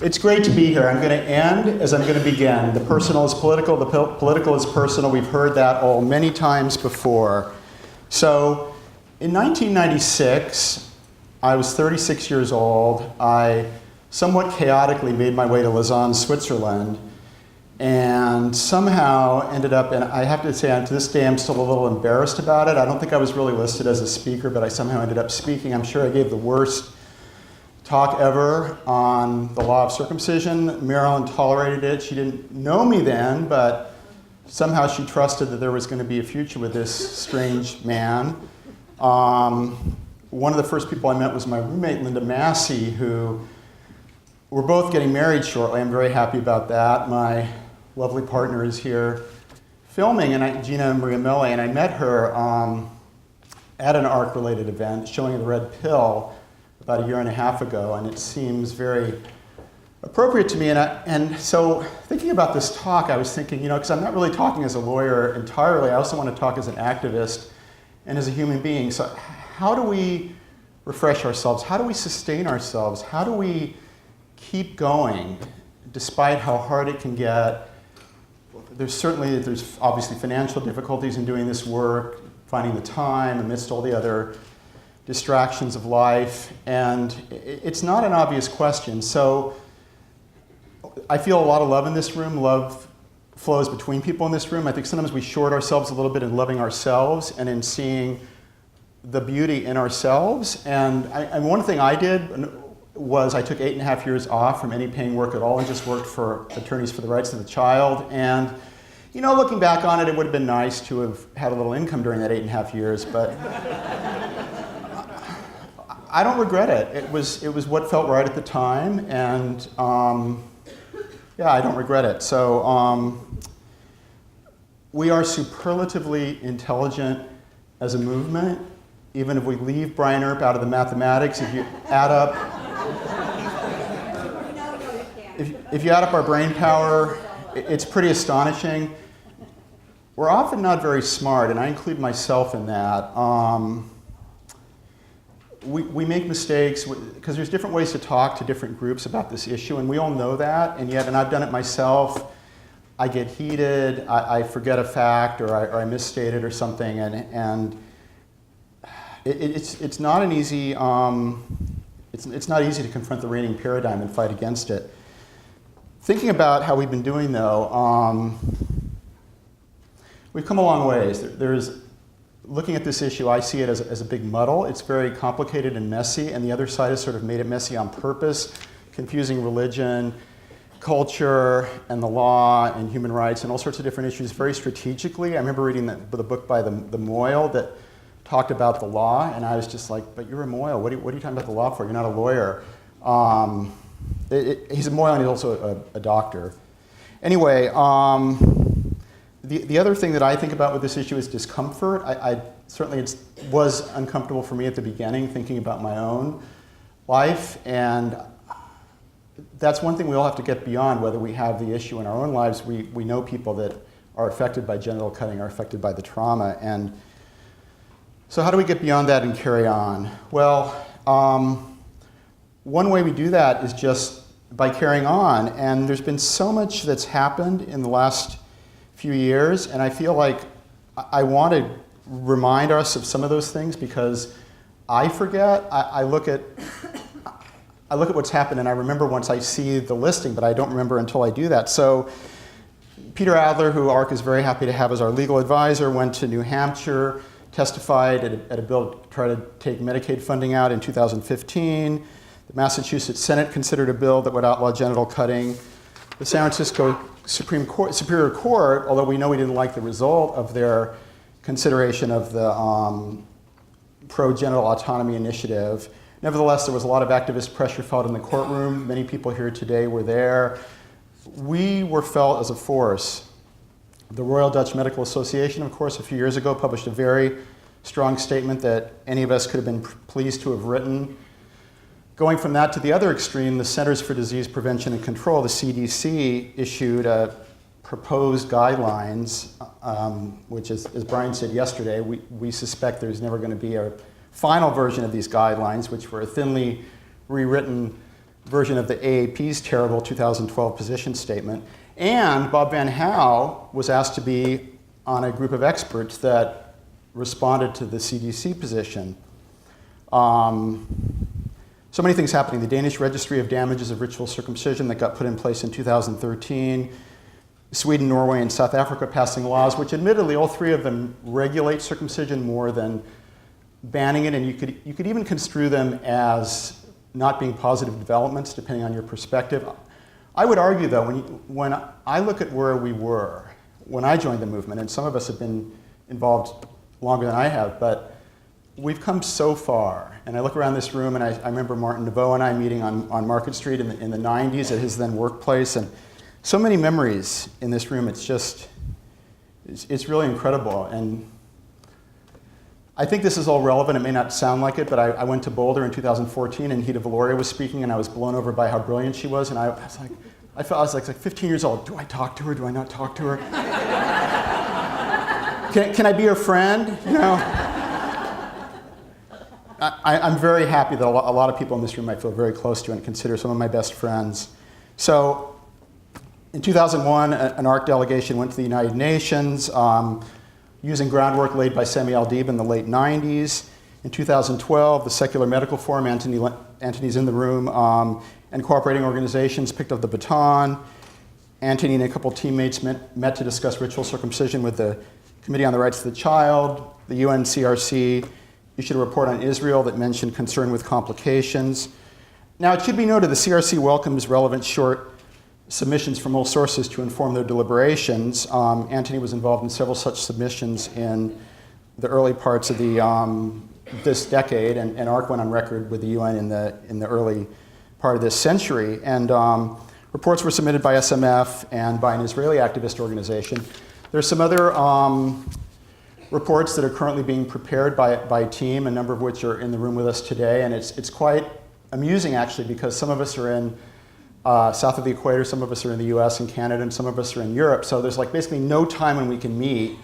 It's great to be here. I'm going to end as I'm going to begin. The personal is political, the political is personal. We've heard that all many times before. So in 1996, I was 36 years old. I somewhat chaotically made my way to Lausanne, Switzerland, and somehow ended up, and I have to say, to this day, I'm still a little embarrassed about it. I don't think I was really listed as a speaker, but I somehow ended up speaking. I'm sure I gave the worst talk ever on the law of circumcision. Marilyn tolerated it. She didn't know me then, but somehow she trusted that there was going to be a future with this strange man. One of the first people I met was my roommate, Linda Massey, who we're both getting married shortly. I'm very happy about that. My lovely partner is here filming, and Gina Maria Mille, and I met her at an ARC-related event, showing the red pill, about a year and a half ago, and it seems very appropriate to me. And so thinking about this talk, I was thinking, because I'm not really talking as a lawyer entirely, I also want to talk as an activist and as a human being. So how do we refresh ourselves? How do we sustain ourselves? How do we keep going despite how hard it can get? There's obviously financial difficulties in doing this work, finding the time amidst all the other distractions of life, and it's not an obvious question. So I feel a lot of love in this room. Love flows between people in this room. I think sometimes we short ourselves a little bit in loving ourselves and in seeing the beauty in ourselves. And one thing I did was I took 8.5 years off from any paying work at all and just worked for Attorneys for the Rights of the Child. And looking back on it, it would have been nice to have had a little income during that 8.5 years, but I don't regret it. It was what felt right at the time, and yeah, I don't regret it. So we are superlatively intelligent as a movement, even if we leave Brian Earp out of the mathematics. If you add up, if you add up our brain power, it's pretty astonishing. We're often not very smart, and I include myself in that. We make mistakes because there's different ways to talk to different groups about this issue, and we all know that, and yet, and I've done it myself, I get heated, I forget a fact, or I misstate it or something, and it's not an easy, it's not easy to confront the reigning paradigm and fight against it. Thinking about how we've been doing, though, we've come a long ways. Looking at this issue, I see it as a big muddle. It's very complicated and messy, and the other side has sort of made it messy on purpose, confusing religion, culture, and the law, and human rights, and all sorts of different issues very strategically. I remember reading the book by the Moyle that talked about the law, and I was just like, but you're a Moyle. What are you talking about the law for? You're not a lawyer. He's a Moyle, and he's also a doctor. Anyway, the other thing that I think about with this issue is discomfort. Certainly it was uncomfortable for me at the beginning, thinking about my own life, and that's one thing we all have to get beyond, whether we have the issue in our own lives. We know people that are affected by genital cutting, are affected by the trauma, and so how do we get beyond that and carry on? Well, one way we do that is just by carrying on, and there's been so much that's happened in the last few years, and I feel like I want to remind us of some of those things because I forget. I look at what's happened, and I remember once I see the listing, but I don't remember until I do that. So Peter Adler, who ARC is very happy to have as our legal advisor, went to New Hampshire, testified at a bill to try to take Medicaid funding out in 2015. The Massachusetts Senate considered a bill that would outlaw genital cutting. The San Francisco Superior Court, although we know we didn't like the result of their consideration of the pro-genital autonomy initiative, nevertheless, there was a lot of activist pressure felt in the courtroom. Many people here today were there. We were felt as a force. The Royal Dutch Medical Association, of course, a few years ago published a very strong statement that any of us could have been pleased to have written. Going from that to the other extreme, the Centers for Disease Prevention and Control, the CDC, issued proposed guidelines, which, as Brian said yesterday, we suspect there's never going to be a final version of these guidelines, which were a thinly rewritten version of the AAP's terrible 2012 position statement. And Bob Van Houw was asked to be on a group of experts that responded to the CDC position. So many things happening. The Danish Registry of Damages of Ritual Circumcision that got put in place in 2013. Sweden, Norway, and South Africa passing laws, which admittedly all three of them regulate circumcision more than banning it, and you could even construe them as not being positive developments, depending on your perspective. I would argue, though, when I look at where we were when I joined the movement, and some of us have been involved longer than I have, but we've come so far. And I look around this room, and I remember Martin Naveau and I meeting on Market Street in the 90s at his then workplace, and so many memories in this room. It's really incredible. And I think this is all relevant. It may not sound like it, but I went to Boulder in 2014, and Hida Valoria was speaking, and I was blown over by how brilliant she was. And I was like 15 years old. Do I talk to her? Do I not talk to her? Can I be her friend? You know. I'm very happy that a lot of people in this room I feel very close to and consider some of my best friends. So in 2001, an ARC delegation went to the United Nations using groundwork laid by Sami Al-Deeb in the late 90s. In 2012, the Secular Medical Forum, Antony's in the room, and cooperating organizations picked up the baton. Antony and a couple teammates met to discuss ritual circumcision with the Committee on the Rights of the Child. The UNCRC issued a report on Israel that mentioned concern with complications. Now, it should be noted the CRC welcomes relevant short submissions from all sources to inform their deliberations. Antony was involved in several such submissions in the early parts of this decade, and ARC went on record with the UN in the early part of this century. And reports were submitted by SMF and by an Israeli activist organization. There's some other reports that are currently being prepared by a team, a number of which are in the room with us today, and it's quite amusing actually, because some of us are in south of the equator, some of us are in the US and Canada, and some of us are in Europe, so there's like basically no time when we can meet.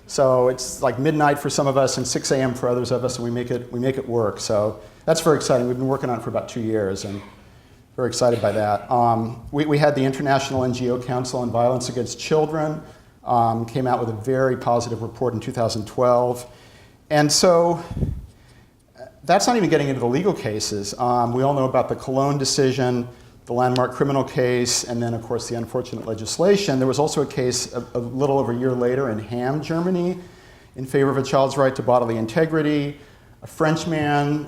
So it's like midnight for some of us and 6 a.m. for others of us, and we make it work. So that's very exciting. We've been working on it for about 2 years, and very excited by that. We had the International NGO Council on Violence Against Children, came out with a very positive report in 2012. And so that's not even getting into the legal cases. We all know about the Cologne decision, the landmark criminal case, and then, of course, the unfortunate legislation. There was also a case a little over a year later in Hamm, Germany, in favor of a child's right to bodily integrity. A French man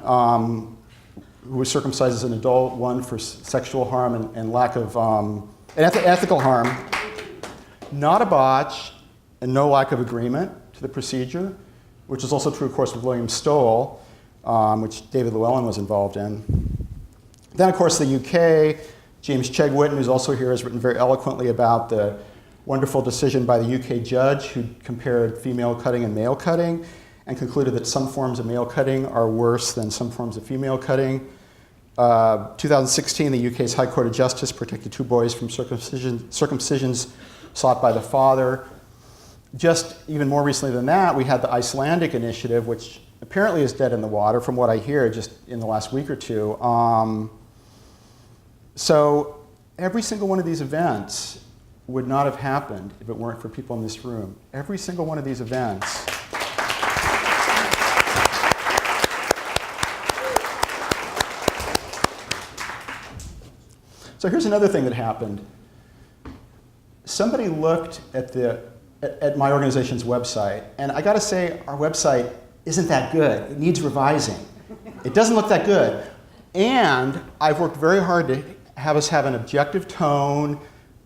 who was circumcised as an adult, one for sexual harm and lack of ethical harm. Not a botch, and no lack of agreement to the procedure, which is also true, of course, with William Stoll, which David Llewellyn was involved in. Then, of course, the UK, James Chegwitten, who's also here, has written very eloquently about the wonderful decision by the UK judge who compared female cutting and male cutting and concluded that some forms of male cutting are worse than some forms of female cutting. 2016, the UK's High Court of Justice protected 2 boys from circumcisions sought by the father. Just even more recently than that, we had the Icelandic initiative, which apparently is dead in the water, from what I hear, just in the last week or two. So every single one of these events would not have happened if it weren't for people in this room. Every single one of these events. So here's another thing that happened. Somebody looked at my organization's website, and I gotta say, our website isn't that good. It needs revising. It doesn't look that good. And I've worked very hard to have us have an objective tone,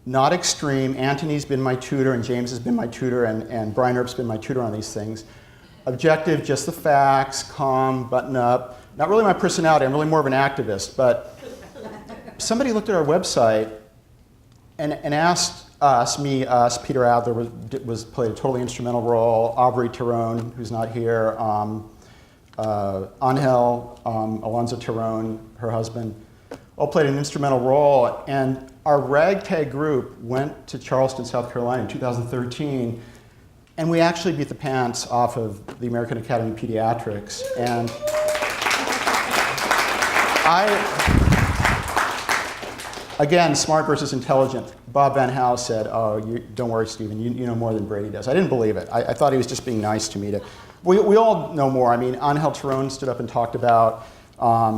not extreme. Antony's been my tutor, and James has been my tutor, and Brian Earp's been my tutor on these things. Objective, just the facts, calm, button up. Not really my personality, I'm really more of an activist, but somebody looked at our website and asked us, Peter Adler played a totally instrumental role, Aubrey Tyrone, who's not here, Angel, Alonzo Tyrone, her husband, all played an instrumental role. And our ragtag group went to Charleston, South Carolina in 2013, and we actually beat the pants off of the American Academy of Pediatrics. And again, smart versus intelligent. Bob Van Hal said, oh, don't worry, Stephen, you know more than Brady does. I didn't believe it. I thought he was just being nice to me. We all know more. I mean, Angel Turon stood up and talked about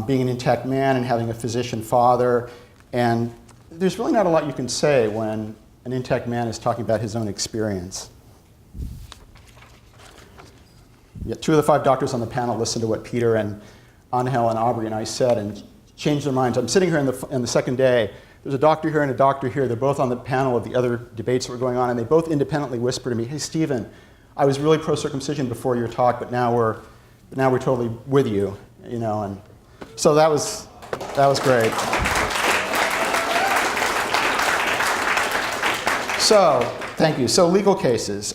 being an intact man and having a physician father. And there's really not a lot you can say when an intact man is talking about his own experience. Yeah, 2 of the 5 doctors on the panel listened to what Peter and Angel and Aubrey and I said and changed their minds. I'm sitting here in the second day. There's a doctor here and a doctor here. They're both on the panel of the other debates that were going on, and they both independently whispered to me, hey, Stephen, I was really pro-circumcision before your talk, but now we're totally with you, you know. And so that was great. So, thank you. So, legal cases.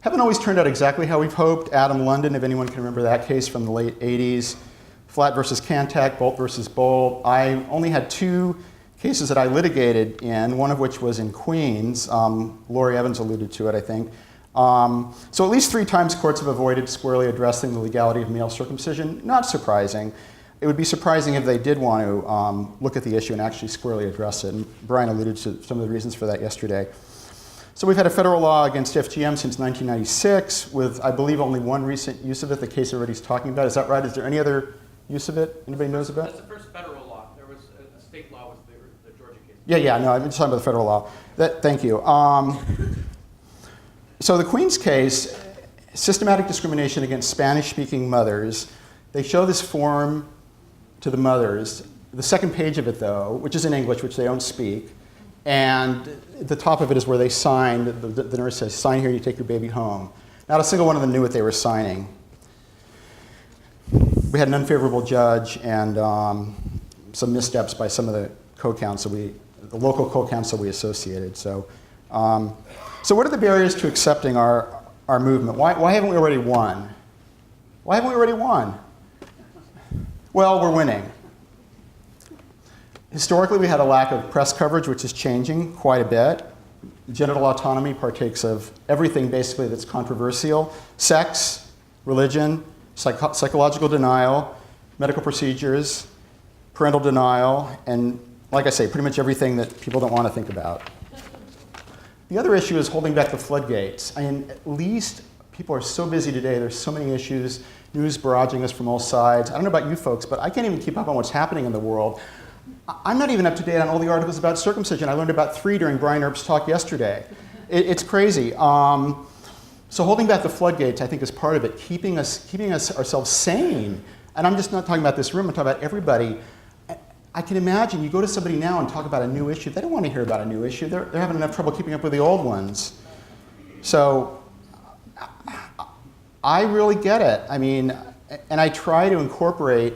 Haven't always turned out exactly how we've hoped. Adam London, if anyone can remember that case from the late 80s. Flat versus Cantac, Bolt versus Bolt. I only had 2 cases that I litigated in, one of which was in Queens. Laurie Evans alluded to it, I think. So at least 3 times courts have avoided squarely addressing the legality of male circumcision. Not surprising. It would be surprising if they did want to look at the issue and actually squarely address it. And Brian alluded to some of the reasons for that yesterday. So we've had a federal law against FGM since 1996 with, I believe, only 1 recent use of it, the case everybody's talking about. Is that right? Is there any other use of it anybody knows about? That's the first federal law. There was a state law, was the Georgia case. Yeah, no, I'm just talking about the federal law. Thank you. So the Queens case, systematic discrimination against Spanish-speaking mothers. They show this form to the mothers. The second page of it, though, which is in English, which they don't speak, and the top of it is where they signed. The nurse says, sign here and you take your baby home. Not a single one of them knew what they were signing. We had an unfavorable judge and some missteps by some of the co-counsel, the local co-counsel we associated. So what are the barriers to accepting our movement? Why haven't we already won? Why haven't we already won? Well, we're winning. Historically, we had a lack of press coverage, which is changing quite a bit. Genital autonomy partakes of everything, basically, that's controversial. Sex, religion, psychological denial, medical procedures, parental denial, and, like I say, pretty much everything that people don't want to think about. The other issue is holding back the floodgates. I mean, at least people are so busy today. There's so many issues, news barraging us from all sides. I don't know about you folks, but I can't even keep up on what's happening in the world. I'm not even up to date on all the articles about circumcision. I learned about 3 during Brian Earp's talk yesterday. It's crazy. So holding back the floodgates, I think, is part of it, keeping us ourselves sane. And I'm just not talking about this room. I'm talking about everybody. I can imagine you go to somebody now and talk about a new issue. They don't want to hear about a new issue. They're having enough trouble keeping up with the old ones. So I really get it. I mean, and I try to incorporate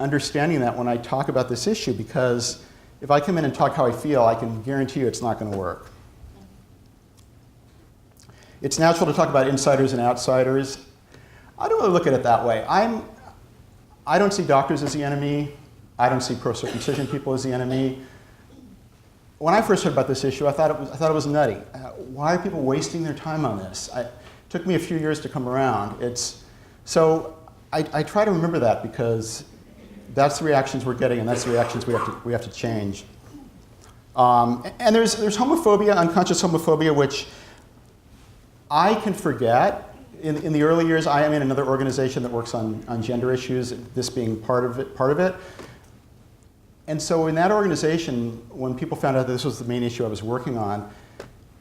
understanding that when I talk about this issue, because if I come in and talk how I feel, I can guarantee you it's not going to work. It's natural to talk about insiders and outsiders. I don't really look at it that way. I don't see doctors as the enemy. I don't see pro-circumcision people as the enemy. When I first heard about this issue, I thought it was nutty. Why are people wasting their time on this? It took me a few years to come around. So I try to remember that, because that's the reactions we're getting, and that's the reactions we have to change. And there's homophobia, unconscious homophobia, which I can forget. In the early years, I am in another organization that works on gender issues, this being part of it. And so in that organization, when people found out that this was the main issue I was working on,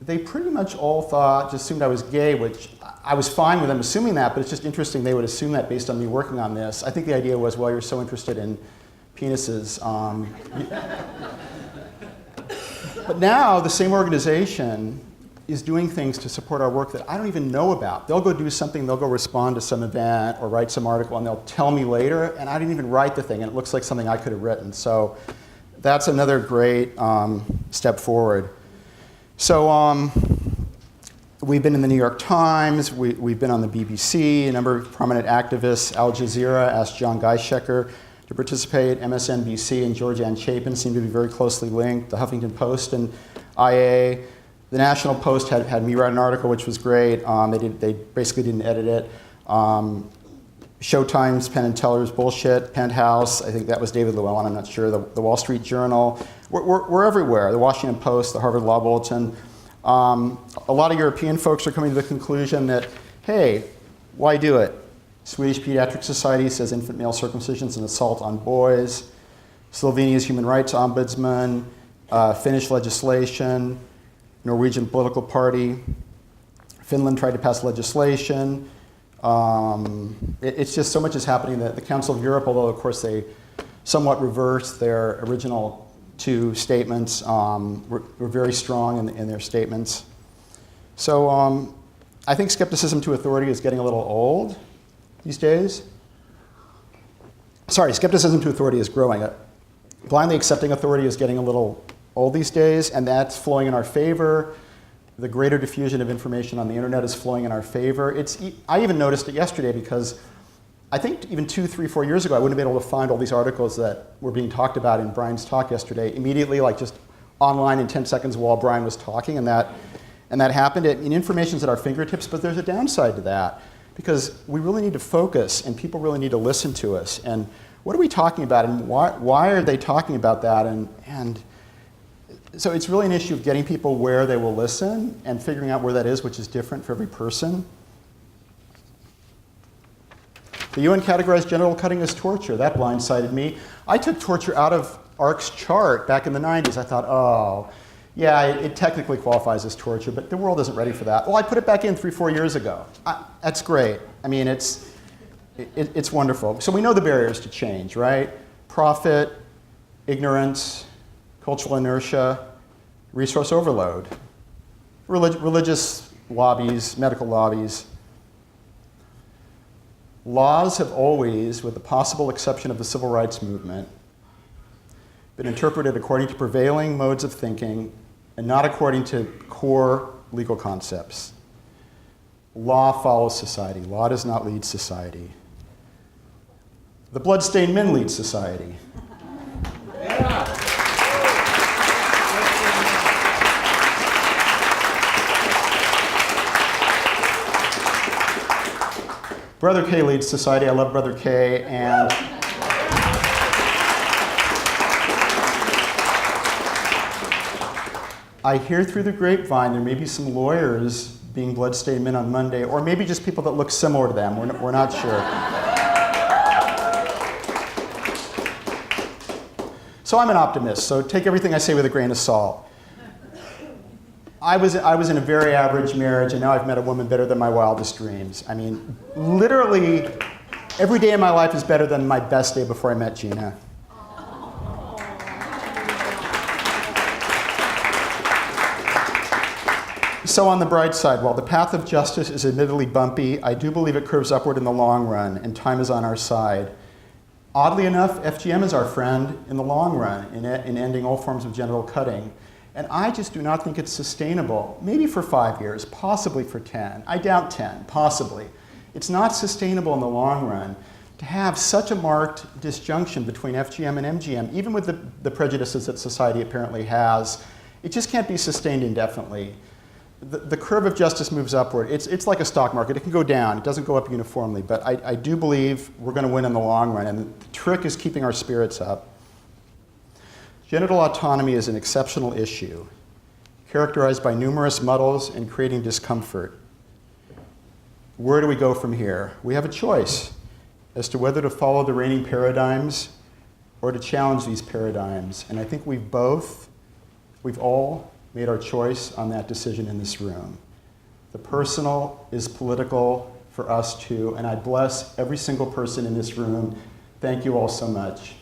they pretty much all just assumed I was gay, which I was fine with them assuming that, but it's just interesting they would assume that based on me working on this. I think the idea was, well, you're so interested in penises. But now the same organization is doing things to support our work that I don't even know about. They'll go do something, they'll go respond to some event or write some article, and they'll tell me later, and I didn't even write the thing, and it looks like something I could have written. So that's another great step forward. So we've been in the New York Times, we've been on the BBC, a number of prominent activists. Al Jazeera asked John Geishecker to participate. MSNBC and Georgianne Chapin seem to be very closely linked. The Huffington Post and IA. The National Post had me write an article, which was great. They basically didn't edit it. Showtime's Penn and Teller's bullshit, Penthouse, I think that was David Llewellyn, I'm not sure, the Wall Street Journal. We're everywhere, the Washington Post, the Harvard Law Bulletin. A lot of European folks are coming to the conclusion that, hey, why do it? Swedish Pediatric Society says infant male circumcision is an assault on boys. Slovenia's Human Rights Ombudsman, Finnish legislation, Norwegian political party. Finland tried to pass legislation. It's just so much is happening that the Council of Europe, although of course they somewhat reversed their original two statements, were very strong in their statements. So I think skepticism to authority is getting a little old these days. Sorry, skepticism to authority is growing. Blindly accepting authority is getting a little old these days, and that's flowing in our favor. The greater diffusion of information on the internet is flowing in our favor. I even noticed it yesterday because I think even 2, 3, 4 years ago, I wouldn't have been able to find all these articles that were being talked about in Brian's talk yesterday immediately, like just online in 10 seconds while Brian was talking, and that happened. Information's at our fingertips, but there's a downside to that because we really need to focus and people really need to listen to us. And what are we talking about and why are they talking about that? And so it's really an issue of getting people where they will listen and figuring out where that is, which is different for every person. The UN categorized genital cutting as torture. That blindsided me. I took torture out of Earp's chart back in the 90s. I thought, oh, yeah, it technically qualifies as torture, but the world isn't ready for that. Well, I put it back in 3, 4 years ago. That's great. I mean, it's wonderful. So we know the barriers to change, right? Profit, ignorance, cultural inertia, resource overload, religious lobbies, medical lobbies. Laws have always, with the possible exception of the civil rights movement, been interpreted according to prevailing modes of thinking and not according to core legal concepts. Law follows society. Law does not lead society. The bloodstained men lead society. Brother K leads society. I love Brother K, and I hear through the grapevine there may be some lawyers being bloodstained men on Monday, or maybe just people that look similar to them. We're not sure. So I'm an optimist, so take everything I say with a grain of salt. I was in a very average marriage, and now I've met a woman better than my wildest dreams. I mean, literally, every day in my life is better than my best day before I met Gina. So on the bright side, while the path of justice is admittedly bumpy, I do believe it curves upward in the long run, and time is on our side. Oddly enough, FGM is our friend in the long run in ending all forms of genital cutting. And I just do not think it's sustainable. Maybe for 5 years, possibly for 10. I doubt 10, possibly. It's not sustainable in the long run to have such a marked disjunction between FGM and MGM, even with the prejudices that society apparently has. It just can't be sustained indefinitely. The curve of justice moves upward. It's like a stock market. It can go down. It doesn't go up uniformly. But I do believe we're going to win in the long run. And the trick is keeping our spirits up. Genital autonomy is an exceptional issue, characterized by numerous muddles and creating discomfort. Where do we go from here? We have a choice as to whether to follow the reigning paradigms or to challenge these paradigms. And I think we've all made our choice on that decision in this room. The personal is political for us too, and I bless every single person in this room. Thank you all so much.